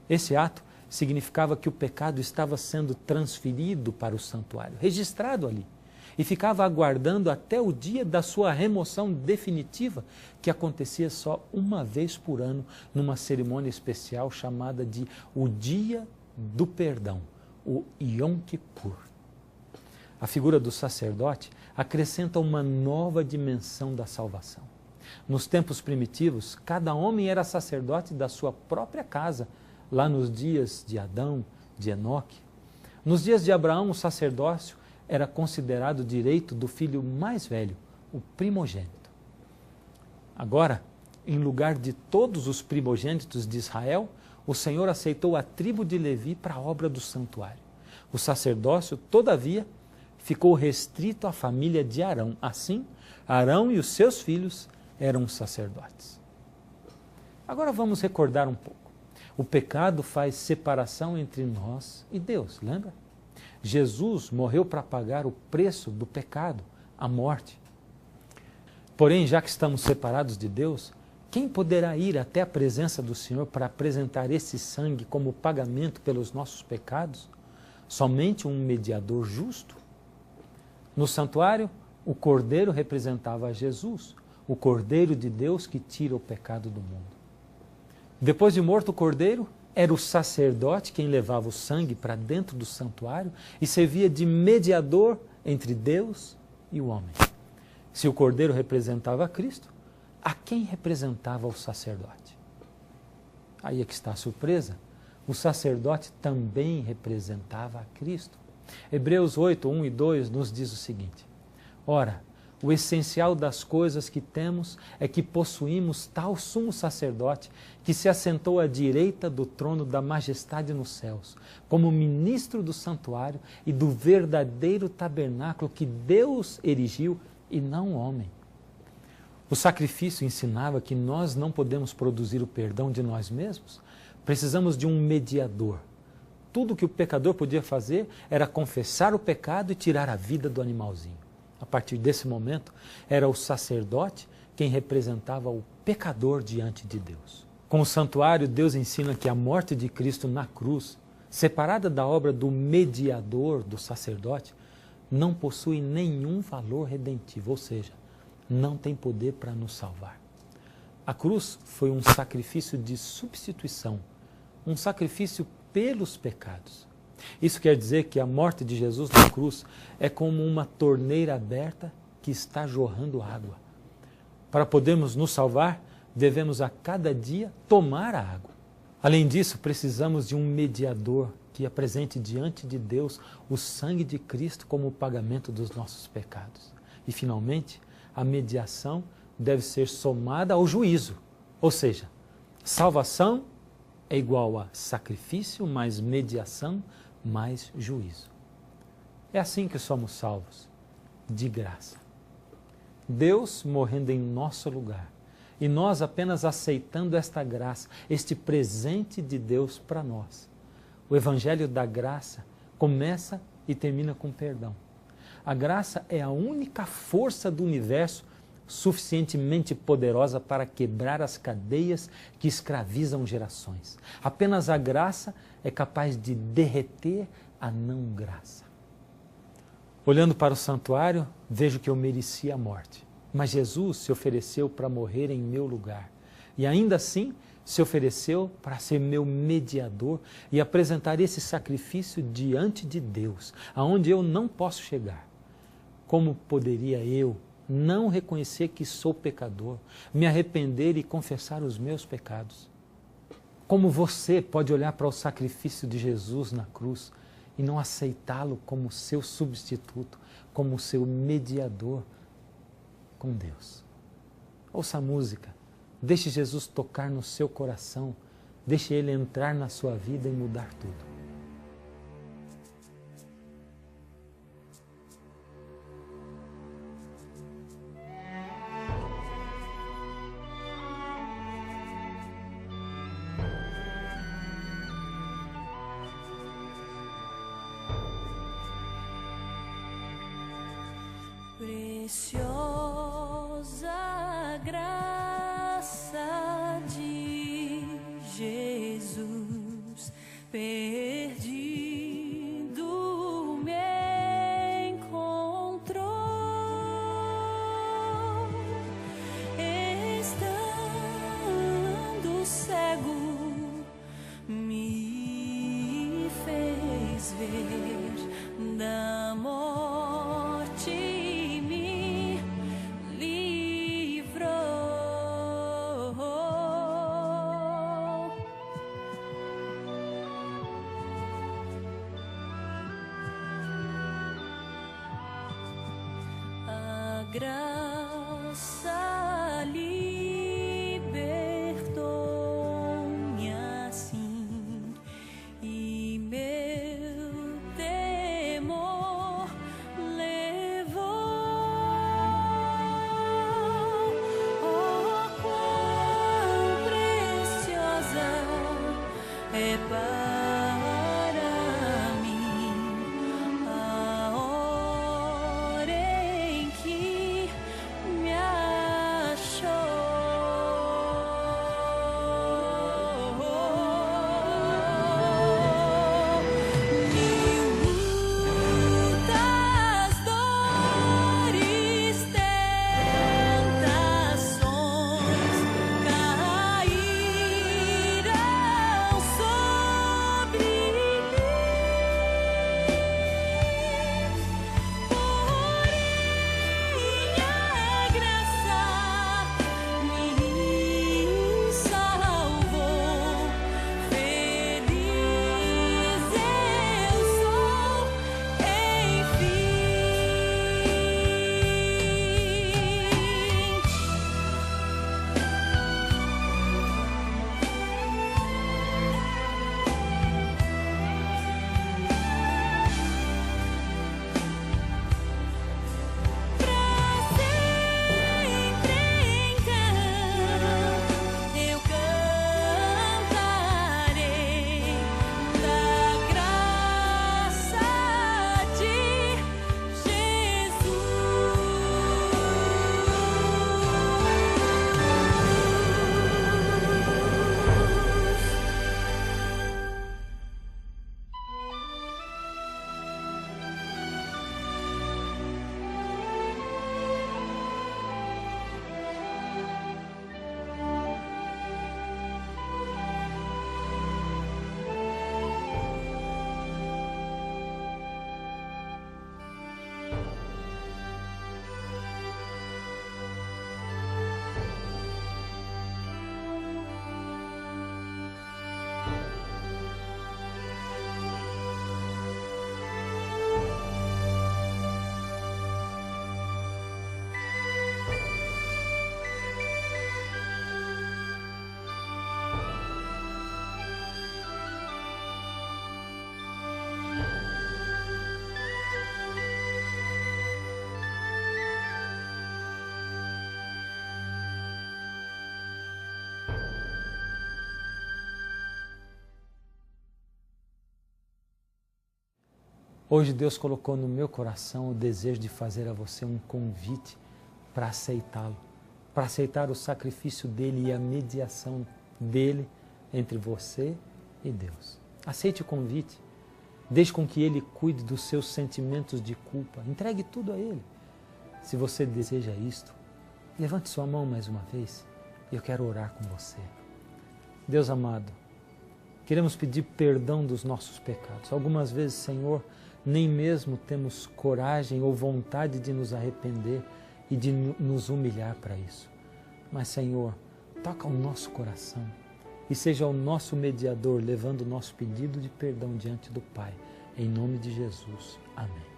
Esse ato significava que o pecado estava sendo transferido para o santuário, registrado ali, e ficava aguardando até o dia da sua remoção definitiva, que acontecia só uma vez por ano, numa cerimônia especial chamada de o Dia do Perdão, o Yom Kippur. A figura do sacerdote acrescenta uma nova dimensão da salvação. Nos tempos primitivos, cada homem era sacerdote da sua própria casa, lá nos dias de Adão, de Enoque. Nos dias de Abraão, o sacerdócio era considerado direito do filho mais velho, o primogênito. Agora, em lugar de todos os primogênitos de Israel, o Senhor aceitou a tribo de Levi para a obra do santuário. O sacerdócio, todavia, ficou restrito à família de Arão. Assim, Arão e os seus filhos eram sacerdotes. Agora vamos recordar um pouco. O pecado faz separação entre nós e Deus, lembra? Jesus morreu para pagar o preço do pecado, a morte. Porém, já que estamos separados de Deus, quem poderá ir até a presença do Senhor para apresentar esse sangue como pagamento pelos nossos pecados? Somente um mediador justo? No santuário, o Cordeiro representava Jesus, o Cordeiro de Deus que tira o pecado do mundo. Depois de morto o Cordeiro, era o sacerdote quem levava o sangue para dentro do santuário e servia de mediador entre Deus e o homem. Se o Cordeiro representava Cristo, a quem representava o sacerdote? Aí é que está a surpresa. O sacerdote também representava a Cristo. Hebreus 8, 1 e 2 nos diz o seguinte: ora, o essencial das coisas que temos é que possuímos tal sumo sacerdote que se assentou à direita do trono da majestade nos céus, como ministro do santuário e do verdadeiro tabernáculo que Deus erigiu e não o homem. O sacrifício ensinava que nós não podemos produzir o perdão de nós mesmos. Precisamos de um mediador. Tudo que o pecador podia fazer era confessar o pecado e tirar a vida do animalzinho. A partir desse momento, era o sacerdote quem representava o pecador diante de Deus. Com o santuário, Deus ensina que a morte de Cristo na cruz, separada da obra do mediador, do sacerdote, não possui nenhum valor redentivo, ou seja, não tem poder para nos salvar. A cruz foi um sacrifício de substituição, um sacrifício pelos pecados. Isso quer dizer que a morte de Jesus na cruz é como uma torneira aberta que está jorrando água. Para podermos nos salvar, devemos a cada dia tomar a água. Além disso, precisamos de um mediador que apresente diante de Deus o sangue de Cristo como o pagamento dos nossos pecados. E, finalmente, a mediação deve ser somada ao juízo. Ou seja, salvação é igual a sacrifício mais mediação mais juízo. É assim que somos salvos, de graça. Deus morrendo em nosso lugar e nós apenas aceitando esta graça, este presente de Deus para nós. O Evangelho da graça começa e termina com perdão. A graça é a única força do universo suficientemente poderosa para quebrar as cadeias que escravizam gerações. Apenas a graça é capaz de derreter a não graça. Olhando para o santuário, vejo que eu merecia a morte. Mas Jesus se ofereceu para morrer em meu lugar. E ainda assim, se ofereceu para ser meu mediador e apresentar esse sacrifício diante de Deus, aonde eu não posso chegar. Como poderia eu não reconhecer que sou pecador, me arrepender e confessar os meus pecados? Como você pode olhar para o sacrifício de Jesus na cruz e não aceitá-lo como seu substituto, como seu mediador com Deus? Ouça a música, deixe Jesus tocar no seu coração, deixe Ele entrar na sua vida e mudar tudo. Preciosa graça de Jesus graça libertou-me assim, e meu temor levou. Oh, quão preciosa é para mim a hora em que me achou. Mil lutas, dores, tentações cairão sobre mim, porém a graça me salvou. Feliz eu sou, enfim. Sempre então eu cantarei da graça de Jesus. Hoje Deus colocou no meu coração o desejo de fazer a você um convite para aceitá-lo, para aceitar o sacrifício dele e a mediação dele entre você e Deus. Aceite o convite, deixe com que ele cuide dos seus sentimentos de culpa, entregue tudo a ele. Se você deseja isto, levante sua mão mais uma vez e eu quero orar com você. Deus amado, queremos pedir perdão dos nossos pecados. Algumas vezes, Senhor, nem mesmo temos coragem ou vontade de nos arrepender e de nos humilhar para isso. Mas, Senhor, toca o nosso coração e seja o nosso mediador, levando o nosso pedido de perdão diante do Pai. Em nome de Jesus. Amém.